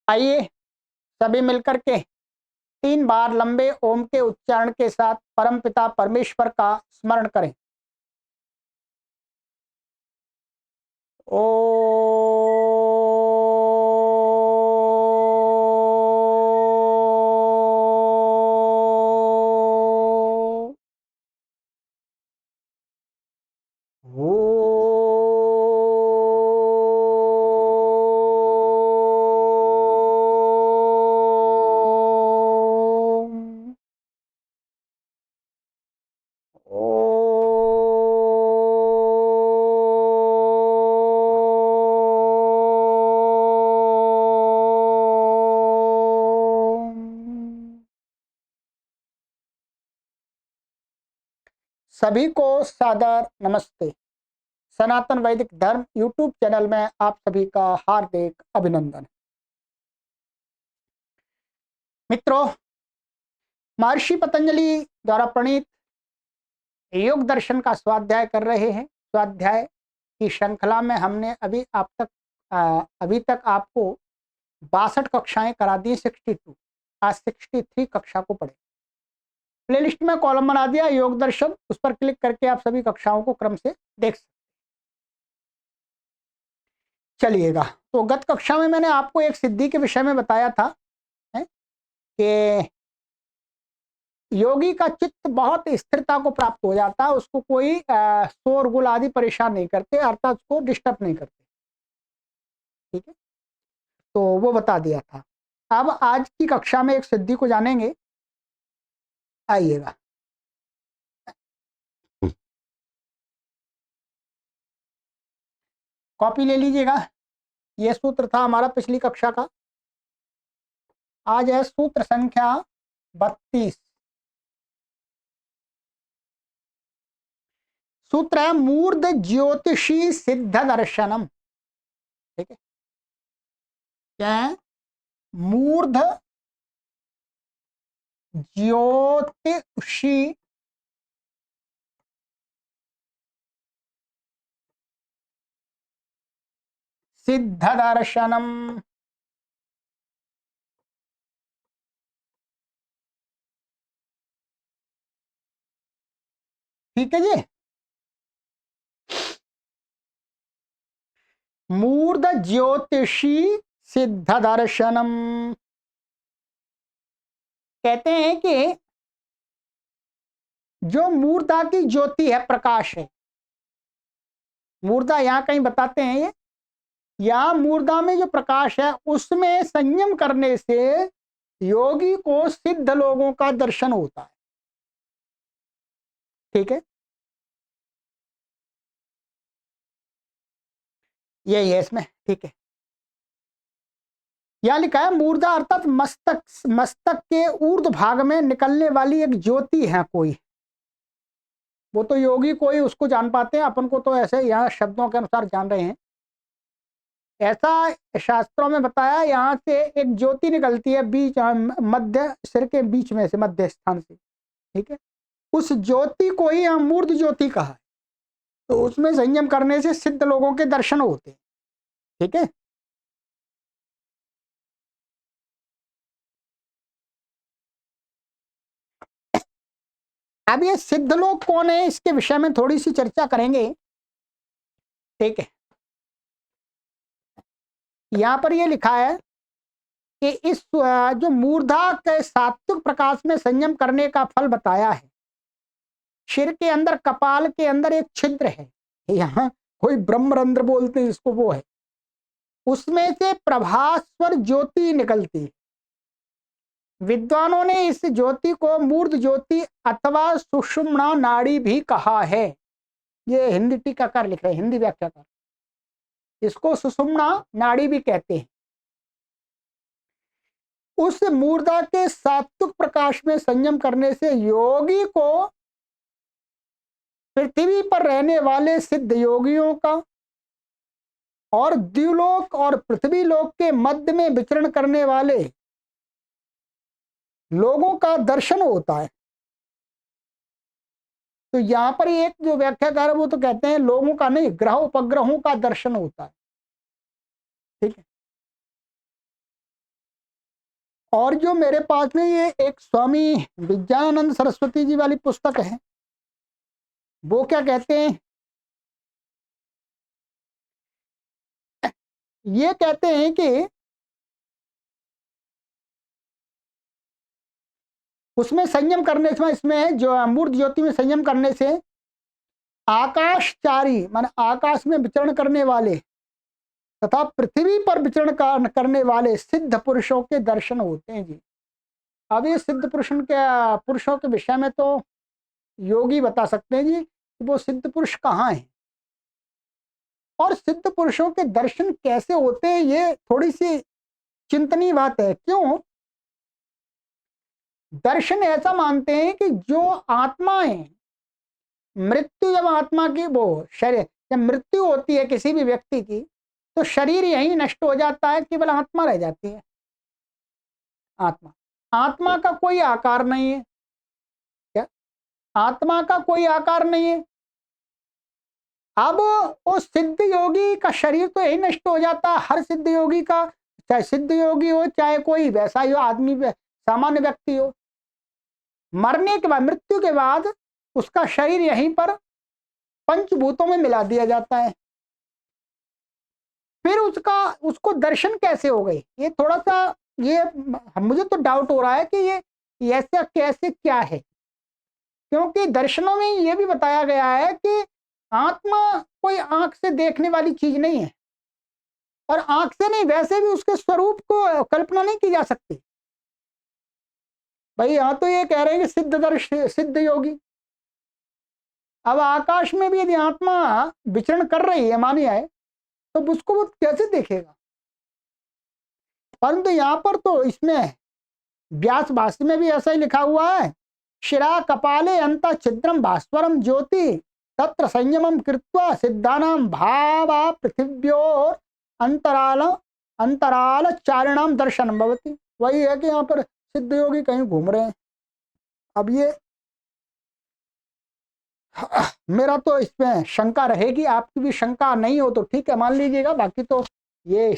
आइए सभी मिलकर के 3 बार लंबे ओम के उच्चारण के साथ परमपिता परमेश्वर का स्मरण करें। ओ सभी को सादर नमस्ते। सनातन वैदिक धर्म यूट्यूब चैनल में आप सभी का हार्दिक अभिनंदन। मित्रों, महर्षि पतंजलि द्वारा प्रणीत योग दर्शन का स्वाध्याय कर रहे हैं। स्वाध्याय की श्रृंखला में हमने अभी तक आपको 62 कक्षाएं करा दी। 62, आज 63 कक्षा को पढ़े। प्लेलिस्ट में कॉलम बना दिया योग दर्शन, उस पर क्लिक करके आप सभी कक्षाओं को क्रम से देख सकते। चलिएगा, तो गत कक्षा में मैंने आपको एक सिद्धि के विषय में बताया था कि योगी का चित्त बहुत स्थिरता को प्राप्त हो जाता है, उसको कोई शोरगुल आदि परेशान नहीं करते, अर्थात उसको डिस्टर्ब नहीं करते। ठीक है, तो वो बता दिया था। अब आज की कक्षा में एक सिद्धि को जानेंगे। आइएगा, कॉपी ले लीजिएगा। यह सूत्र था हमारा पिछली कक्षा का। आज है सूत्र संख्या 32। सूत्र है मूर्ध ज्योतिषी सिद्ध दर्शनम। ठीक है, क्या है? मूर्ध ज्योतिषी सिद्ध दर्शनम। ठीक है जी। मूर्ध ज्योतिषी सिद्ध दर्शनम कहते हैं कि जो मूर्धा की ज्योति है, प्रकाश है। मूर्धा यहां कहीं बताते हैं ये, या मूर्धा में जो प्रकाश है उसमें संयम करने से योगी को सिद्ध लोगों का दर्शन होता है। ठीक है, यही है इसमें। ठीक है, यह लिखा है मूर्धा अर्थात मस्तक के ऊर्ध्व भाग में निकलने वाली एक ज्योति है कोई। वो तो योगी कोई उसको जान पाते हैं, अपन को तो ऐसे यहाँ शब्दों के अनुसार जान रहे हैं। ऐसा शास्त्रों में बताया, यहाँ से एक ज्योति निकलती है बीच मध्य सिर के बीच में से, मध्य स्थान से। ठीक है, उस ज्योति को ही हम मूर्ध ज्योति कहा है। तो उसमें संयम करने से सिद्ध लोगों के दर्शन होते हैं। ठीक है, अब ये सिद्ध लोग कौन है, इसके विषय में थोड़ी सी चर्चा करेंगे। ठीक है, यहाँ पर ये लिखा है कि इस जो मूर्धा के सात्विक प्रकाश में संयम करने का फल बताया है। सिर के अंदर, कपाल के अंदर एक छिद्र है, यहाँ कोई ब्रह्मरंध्र बोलते हैं इसको, वो है। उसमें से प्रभास्वर ज्योति निकलती है। विद्वानों ने इस ज्योति को मूर्ध ज्योति अथवा सुषुम्ना नाड़ी भी कहा है। ये हिंदी टीकाकार लिख रहे हैं, हिंदी व्याख्याकार। इसको सुषुम्ना नाड़ी भी कहते हैं। उस मूर्धा के सात्विक प्रकाश में संयम करने से योगी को पृथ्वी पर रहने वाले सिद्ध योगियों का और द्युलोक और पृथ्वी लोक के मध्य में विचरण करने वाले लोगों का दर्शन होता है। तो यहां पर एक जो व्याख्याकार है वो तो कहते हैं लोगों का नहीं, ग्रह उपग्रहों का दर्शन होता है। ठीक है, और जो मेरे पास में ये एक स्वामी विज्ञानानंद सरस्वती जी वाली पुस्तक है, वो क्या कहते हैं, ये कहते हैं कि उसमें संयम करने से, इसमें जो अमूर्त ज्योति में संयम करने से आकाशचारी मान आकाश में विचरण करने वाले तथा पृथ्वी पर विचरण करने वाले सिद्ध पुरुषों के दर्शन होते हैं जी। अब ये सिद्ध पुरुषों के विषय में तो योगी बता सकते हैं जी कि वो सिद्ध पुरुष कहाँ हैं और सिद्ध पुरुषों के दर्शन कैसे होते हैं। ये थोड़ी सी चिंतनीय बात है। क्यों? दर्शन ऐसा मानते हैं कि जो आत्माएं मृत्यु, जब आत्मा की वो शरीर जब मृत्यु होती है किसी भी व्यक्ति की, तो शरीर यही नष्ट हो जाता है, केवल आत्मा रह जाती है। आत्मा का कोई आकार नहीं है। क्या? आत्मा का कोई आकार नहीं है। अब उस सिद्ध योगी का शरीर तो यही नष्ट हो जाता है। हर सिद्ध योगी का, चाहे सिद्ध योगी हो चाहे कोई वैसा ही हो, आदमी सामान्य व्यक्ति हो, मरने के बाद, मृत्यु के बाद उसका शरीर यहीं पर पंचभूतों में मिला दिया जाता है। फिर उसको दर्शन कैसे हो गए, ये थोड़ा सा ये मुझे तो डाउट हो रहा है कि ये ऐसा कैसे क्या है। क्योंकि दर्शनों में ये भी बताया गया है कि आत्मा कोई आंख से देखने वाली चीज नहीं है, और आंख से नहीं, वैसे भी उसके स्वरूप को कल्पना नहीं की जा सकती। भाई यहां तो ये कह रहे हैं कि सिद्ध योगी। अब आकाश में भी यदि आत्मा विचरण कर रही है मानी है, तो उसको वो कैसे देखेगा? परंतु यहां पर तो इसमें व्यास भाष्य में भी ऐसा ही लिखा हुआ है, शिरा कपाले अंत छिद्रम भास्वरम ज्योति तत्र संयमम कृत्वा सिद्धानाम भावा पृथिव्योर अंतराल चारिणाम दर्शनम भवति। वही है कि यहाँ पर सिद्ध योगी कहीं घूम रहे हैं। अब ये मेरा तो इसमें शंका रहेगी, आपकी भी शंका नहीं हो तो ठीक है, मान लीजिएगा। बाकी तो ये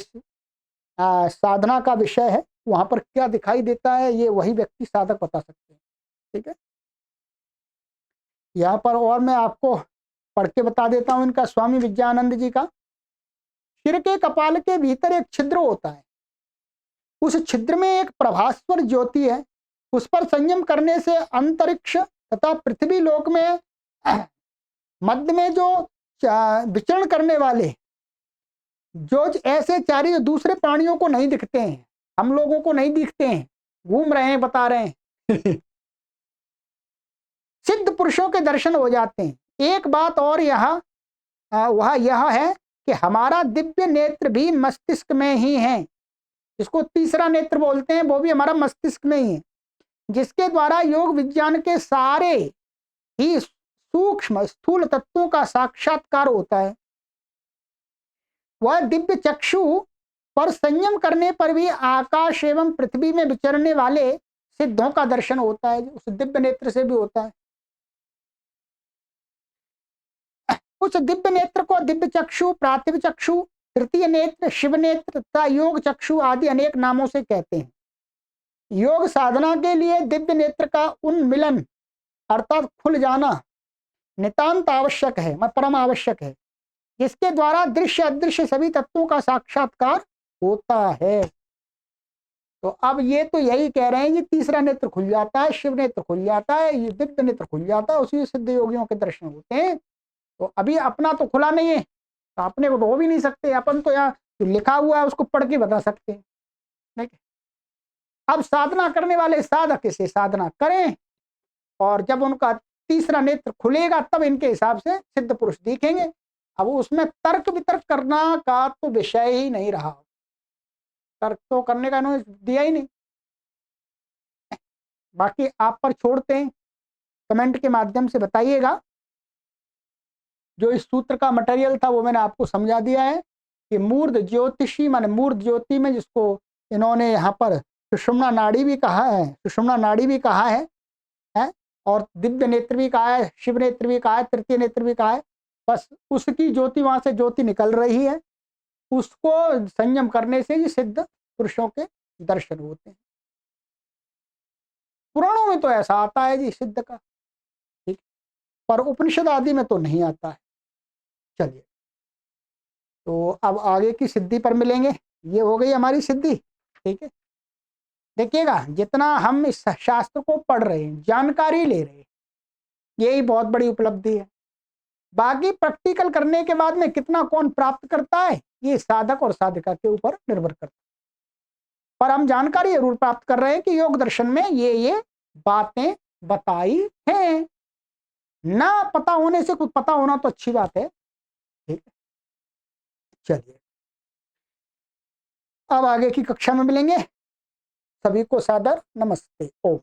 साधना का विषय है, वहां पर क्या दिखाई देता है ये वही व्यक्ति साधक बता सकते हैं। ठीक है, यहाँ पर और मैं आपको पढ़ के बता देता हूँ इनका, स्वामी विज्ञानंद जी का। सिर के कपाल के भीतर एक छिद्र होता है, उस छिद्र में एक प्रभास्वर ज्योति है। उस पर संयम करने से अंतरिक्ष तथा पृथ्वी लोक में मध्य में जो विचरण करने वाले जो ऐसे चारी जो दूसरे प्राणियों को नहीं दिखते हैं, हम लोगों को नहीं दिखते हैं, घूम रहे हैं, बता रहे हैं सिद्ध पुरुषों के दर्शन हो जाते हैं। एक बात और वह यह है कि हमारा दिव्य नेत्र भी मस्तिष्क में ही है, इसको तीसरा नेत्र बोलते हैं, वो भी हमारा मस्तिष्क में ही है, जिसके द्वारा योग विज्ञान के सारे ही सूक्ष्म स्थूल तत्वों का साक्षात्कार होता है। वह दिव्य चक्षु पर संयम करने पर भी आकाश एवं पृथ्वी में विचरने वाले सिद्धों का दर्शन होता है, उस दिव्य नेत्र से भी होता है। उस दिव्य नेत्र को दिव्य चक्षु, प्रातिभ चक्षु, तृतीय नेत्र, शिव नेत्र तथा योग चक्षु आदि अनेक नामों से कहते हैं। योग साधना के लिए दिव्य नेत्र का उन्मिलन अर्थात खुल जाना नितांत आवश्यक है, परम आवश्यक है, जिसके द्वारा दृश्य अदृश्य सभी तत्वों का साक्षात्कार होता है। तो अब ये तो यही कह रहे हैं कि तीसरा नेत्र खुल जाता है, शिव नेत्र खुल जाता है, ये दिव्य नेत्र खुल जाता है, उसी सिद्ध योगियों के दर्शन होते हैं। तो अभी अपना तो खुला नहीं है, तो अपने को तो हो भी नहीं सकते, अपन तो यहाँ जो लिखा हुआ है उसको पढ़ के बता सकते हैं। ठीक है, अब साधना करने वाले साधक इसे साधना करें, और जब उनका तीसरा नेत्र खुलेगा तब इनके हिसाब से सिद्ध पुरुष दिखेंगे। अब उसमें तर्क वितर्क करना का तो विषय ही नहीं रहा, तर्क तो करने का इन्होंने दिया ही नहीं। बाकी आप पर छोड़ते हैं, कमेंट के माध्यम से बताइएगा। जो इस सूत्र का मटेरियल था वो मैंने आपको समझा दिया है कि मूर्ध ज्योतिषी माने मूर्ध ज्योति में, जिसको इन्होंने यहाँ पर सुषुम्ना नाड़ी भी कहा है, सुषुम्ना नाड़ी भी कहा है और दिव्य नेत्र भी कहा है, शिव नेत्र भी कहा है, तृतीय नेत्र भी कहा है। बस उसकी ज्योति, वहां से ज्योति निकल रही है, उसको संयम करने से ही सिद्ध पुरुषों के दर्शन होते हैं। पुराणों में तो ऐसा आता है जी सिद्ध का, ठीक, पर उपनिषद आदि में तो नहीं आता है। चलिए, तो अब आगे की सिद्धि पर मिलेंगे। ये हो गई हमारी सिद्धि, ठीक है। देखिएगा, जितना हम इस शास्त्र को पढ़ रहे हैं, जानकारी ले रहे हैं, यही बहुत बड़ी उपलब्धि है। बाकी प्रैक्टिकल करने के बाद में कितना कौन प्राप्त करता है, ये साधक और साधिका के ऊपर निर्भर करता है। पर हम जानकारी जरूर प्राप्त कर रहे हैं कि योग दर्शन में ये बातें बताई हैं। ना पता होने से कुछ पता होना तो अच्छी बात है, ठीक है। चलिए, अब आगे की कक्षा में मिलेंगे। सभी को सादर नमस्ते। ओम।